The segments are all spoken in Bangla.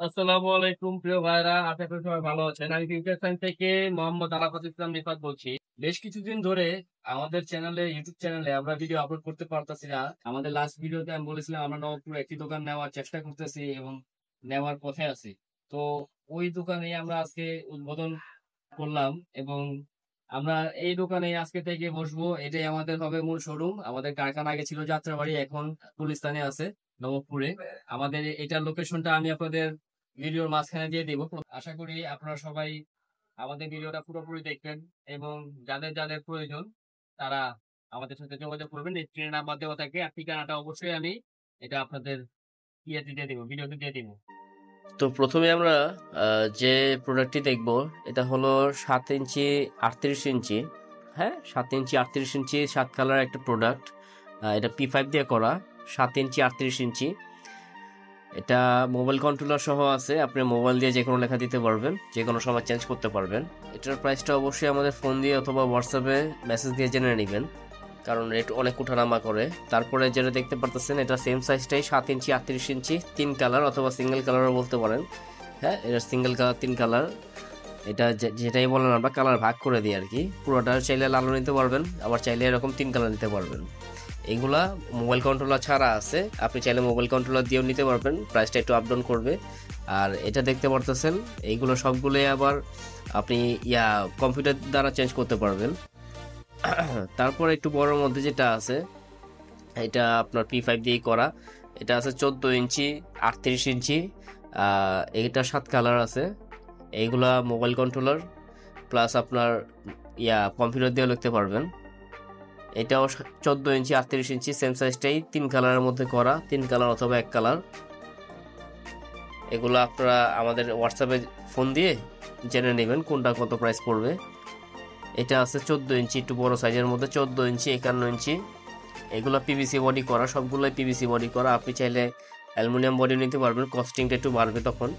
আসসালামু আলাইকুম প্রিয় ভাইরা, আশা করি সবাই ভালো আছেন। আমি ফিউচার সায়েন্স থেকে মোহাম্মদ আরাফাত ইসলাম রিফাত বলছি। বেশ কিছুদিন ধরে আমাদের ইউটিউব চ্যানেলে আমরা ভিডিও আপলোড করতে পারতেছি না। আমাদের লাস্ট ভিডিওতে আমি বলেছিলাম আমরা নবপুরে একটি দোকান নেওয়ার চেষ্টা করতেছি এবং নেওয়ার পথে আছি। তো ওই দোকানে আমরা আজকে উদ্বোধন করলাম এবং আমরা এই দোকানে আজকে থেকে বসবো। এটাই আমাদের হবে মূল শোরুম। আমাদের কারখানা আগে ছিল যাত্রাবাড়ি, এখন গুলিস্তানে আছে নবপুরে। আমাদের এটার লোকেশনটা আমি আপনাদের ভিডিওর মাঝখানে দিয়ে দিব। আশা করি আপনারা সবাই আমাদের ভিডিওটা পুরোপুরি দেখবেন এবং যাদের যাদের প্রয়োজন তারা আমাদের সাথে যোগাযোগ করবেন। স্ক্রিনে নাম্বার দেওয়া থাকে আর ঠিকানাটা অবশ্যই আমি এটা আপনাদের ইয়েতে দিয়ে দিব, ভিডিওতে দিয়ে দিব। তো প্রথমে আমরা যে প্রোডাক্টটি দেখব এটা হলো 7 ইঞ্চি 38 ইঞ্চি। হ্যাঁ, 7 ইঞ্চি 38 ইঞ্চি 7 কালার একটা প্রোডাক্ট। এটা P5 দিয়ে করা। 7 ইঞ্চি 38 ইঞ্চি। এটা মোবাইল কন্ট্রোলার সহ আছে। আপনি মোবাইল দিয়ে যে কোনো লেখা দিতে পারবেন, যে কোনো সময় চেঞ্জ করতে পারবেন। এটার প্রাইসটা অবশ্যই আমাদের ফোন দিয়ে অথবা হোয়াটসঅ্যাপে মেসেজ দিয়ে জেনে নেবেন, কারণ রেট অনেক উঠানামা করে। তারপরে যেটা দেখতে পারতেছেন এটা সেম সাইজটাই 7 ইঞ্চি 38 ইঞ্চি 3 কালার অথবা সিঙ্গেল কালারও বলতে পারেন। হ্যাঁ, এটা সিঙ্গেল কালার 3 কালার। এটা যেটাই বলেন আমরা কালার ভাগ করে দিই আর কি। পুরোটা চাইলে লালও নিতে পারবেন, আবার চাইলে এরকম 3 কালার নিতে পারবেন। এইগুলা মোবাইল কন্ট্রোলার ছাড়া আছে, আপনি চাইলে মোবাইল কন্ট্রোলার দিয়েও নিতে পারবেন, প্রাইসটা একটু আপ ডাউন করবে। আর এটা দেখতে পারতেছেন এইগুলো সবগুলোই আবার আপনি কম্পিউটার দ্বারা চেঞ্জ করতে পারবেন। তারপর একটু বড়র মধ্যে যেটা আছে এটা আপনার P5 দিয়েই করা। এটা আছে 14 ইঞ্চি 38 ইঞ্চি। এটা 7 কালার আছে। এইগুলা মোবাইল কন্ট্রোলার প্লাস আপনার কম্পিউটার দিয়েও লিখতে পারবেন। এটাও 14 ইঞ্চি 38 ইঞ্চি সেম সাইজটাই 3 কালারের মধ্যে করা, 3 কালার অথবা 1 কালার। এগুলো আপনারা আমাদের হোয়াটসঅ্যাপে ফোন দিয়ে জেনে নেবেন কোনটা কত প্রাইস পড়বে। এটা আছে 14 ইঞ্চি একটু বড় সাইজের মধ্যে, 14 ইঞ্চি 51 ইঞ্চি। এগুলো পিভিসি বডি করা, সবগুলোই পিভিসি বডি করা। আপনি চাইলে অ্যালুমিনিয়াম বডি নিতে পারবেন, কস্টিংটা একটু বাড়বে তখন।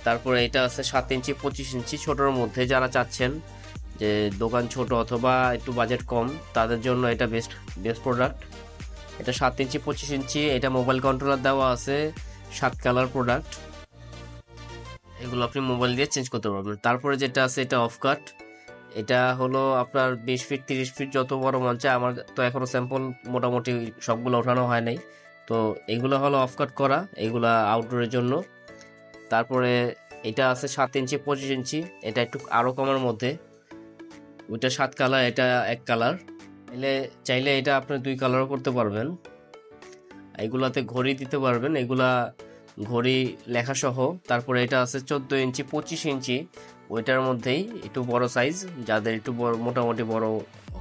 তারপরে এটা আছে 7 ইঞ্চি 25 ইঞ্চি ছোটোর মধ্যে, যারা চাচ্ছেন যে দোকান ছোট অথবা একটু বাজেট কম তাদের জন্য এটা বেস্ট প্রোডাক্ট। এটা 7 ইঞ্চি 25 ইঞ্চি। এটা মোবাইল কন্ট্রোলার দেওয়া আছে, 7 কালার প্রোডাক্ট। এগুলো আপনি মোবাইল দিয়ে চেঞ্জ করতে পারবেন। তারপরে যেটা আছে এটা অফ কাট। এটা হলো আপনার 20 ফিট 30 ফিট যত বড় মন চায়। আমার তো এখনো স্যাম্পল মোটামুটি সবগুলো ওঠানো হয় নাই, তো এগুলো হলো অফ কাট করা, এগুলা আউটডোরের জন্য। তারপরে এটা আছে 7 ইঞ্চি 25 ইঞ্চি। এটা একটু আরো কমের মধ্যে, ওইটা 7 কালার, এটা 1 কালার। চাইলে এটা আপনি 2 কালারও করতে পারবেন। এগুলাতে ঘড়ি দিতে পারবেন, এগুলা ঘড়ি লেখা সহ। তারপরে এটা আছে 14 ইঞ্চি 25 ইঞ্চি। ওইটার মধ্যেই একটু বড় সাইজ, যাদের একটু বড় মোটামুটি বড়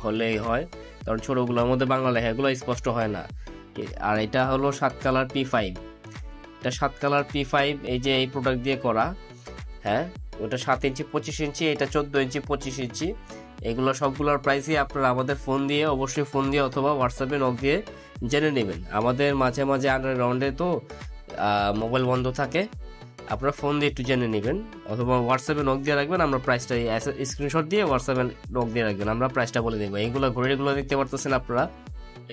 হলেই হয়, কারণ ছোটগুলোর মধ্যে বাংলা লেখা এগুলো স্পষ্ট হয় না। আর এটা হলো 7 কালার P5। এটা 7 কালার P5 এই যে এই প্রোডাক্ট দিয়ে করা। হ্যাঁ, ওটা 7 ইঞ্চি 25 ইঞ্চি, এটা 14 ইঞ্চি 25 ইঞ্চি। এগুলো সবগুলোর প্রাইসই আপনারা আমাদের ফোন দিয়ে, অবশ্যই ফোন দিয়ে অথবা হোয়াটসঅ্যাপে নক দিয়ে জেনে নেবেন। আমাদের মাঝে মাঝে আন্ডারগ্রাউন্ডে তো মোবাইল বন্ধ থাকে, আপনারা ফোন দিয়ে একটু জেনে নেবেন অথবা হোয়াটসঅ্যাপে নক দিয়ে রাখবেন। আমরা প্রাইসটা স্ক্রিনশট দিয়ে হোয়াটসঅ্যাপে নক দিয়ে রাখবেন, আমরা প্রাইসটা বলে দেবো। এইগুলো ঘড়িগুলো দেখতে পারতেছেন আপনারা,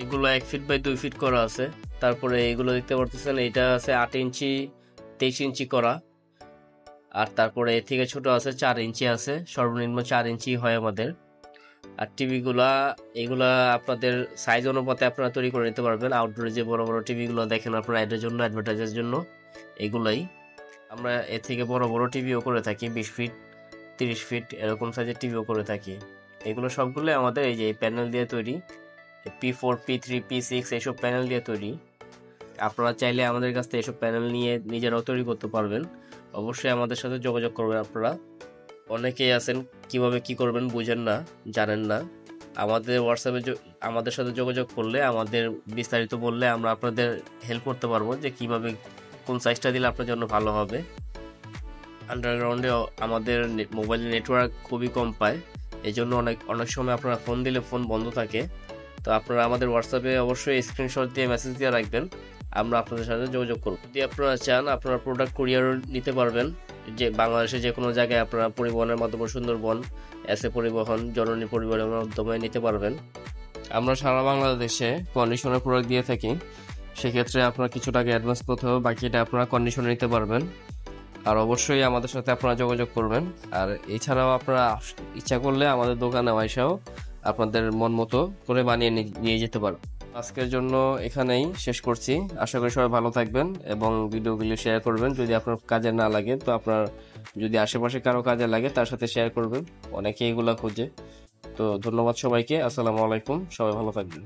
এগুলো 1 ফিট বাই 2 ফিট করা আছে। তারপরে এইগুলো দেখতে পারতেছেন এটা আছে 8 ইঞ্চি 23 ইঞ্চি করা। আর তারপরে এর থেকে ছোট আছে 4 ইঞ্চি আছে, সর্বনিম্ন 4 ইঞ্চি হয় আমাদের। আর টিভিগুলা এগুলা আপনাদের সাইজ অনুপাতে আপনারা তৈরি করে নিতে পারবেন। আউটডোরে যে বড় বড় টিভিগুলো দেখেন আপনারা এটার জন্য, অ্যাডভার্টাইজের জন্য এগুলাই। আমরা এর থেকে বড় বড় টিভিও করে থাকি, 20 ফিট 30 ফিট এরকম সাইজের টিভিও করে থাকি। এগুলো সবগুলো আমাদের এই যে প্যানেল দিয়ে তৈরি, P4 P3 P6 এইসব প্যানেল দিয়ে তৈরি। আপনারা চাইলে আমাদের কাছ থেকে এসব প্যানেল নিয়ে নিজেরাও তৈরি করতে পারবেন। অবশ্যই আমাদের সাথে যোগাযোগ করবেন আপনারা। অনেকেই আছেন কিভাবে কি করবেন বুঝেন না, জানেন না। আমাদের হোয়াটসঅ্যাপে আমাদের সাথে যোগাযোগ করলে, আমাদের বিস্তারিত বললে আমরা আপনাদের হেল্প করতে পারবো যে কিভাবে কোন সাইজটা দিলে আপনার জন্য ভালো হবে। আন্ডারগ্রাউন্ডে আমাদের মোবাইল নেটওয়ার্ক খুবই কম পায়, এই জন্য অনেক সময় আপনারা ফোন দিলে ফোন বন্ধ থাকে। তো আপনারা আমাদের হোয়াটসঅ্যাপে অবশ্যই স্ক্রিনশট দিয়ে মেসেজ দিয়ে রাখবেন, আমরা আপনাদের সাথে যোগাযোগ করব। যদি আপনারা চান আপনারা প্রোডাক্ট কুরিয়ারও নিতে পারবেন, যে বাংলাদেশে যে কোনো জায়গায় আপনারা পরিবহনের মাধ্যমে সুন্দরবন, এসএ পরিবহন, জননী পরিবহনের মাধ্যমে নিতে পারবেন। আমরা সারা বাংলাদেশে কন্ডিশনের প্রোডাক্ট দিয়ে থাকি, সেক্ষেত্রে আপনারা কিছু টাকা অ্যাডভান্স করতে হবে, বাকিটা আপনারা কন্ডিশনে নিতে পারবেন। আর অবশ্যই আমাদের সাথে আপনারা যোগাযোগ করবেন। আর এছাড়াও আপনারা ইচ্ছা করলে আমাদের দোকানে আইসাও আপনাদের মন মতো করে বানিয়ে নিয়ে যেতে পারবেন। আজকের জন্য এখানেই শেষ করছি। আশা করি সবাই ভালো থাকবেন এবং ভিডিওগুলি শেয়ার করবেন। যদি আপনার কাজে না লাগে তো আপনার যদি আশেপাশে কারো কাজে লাগে তার সাথে শেয়ার করবেন, অনেকে এগুলা খুঁজে। তো ধন্যবাদ সবাইকে, আসসালামু আলাইকুম, সবাই ভালো থাকবেন।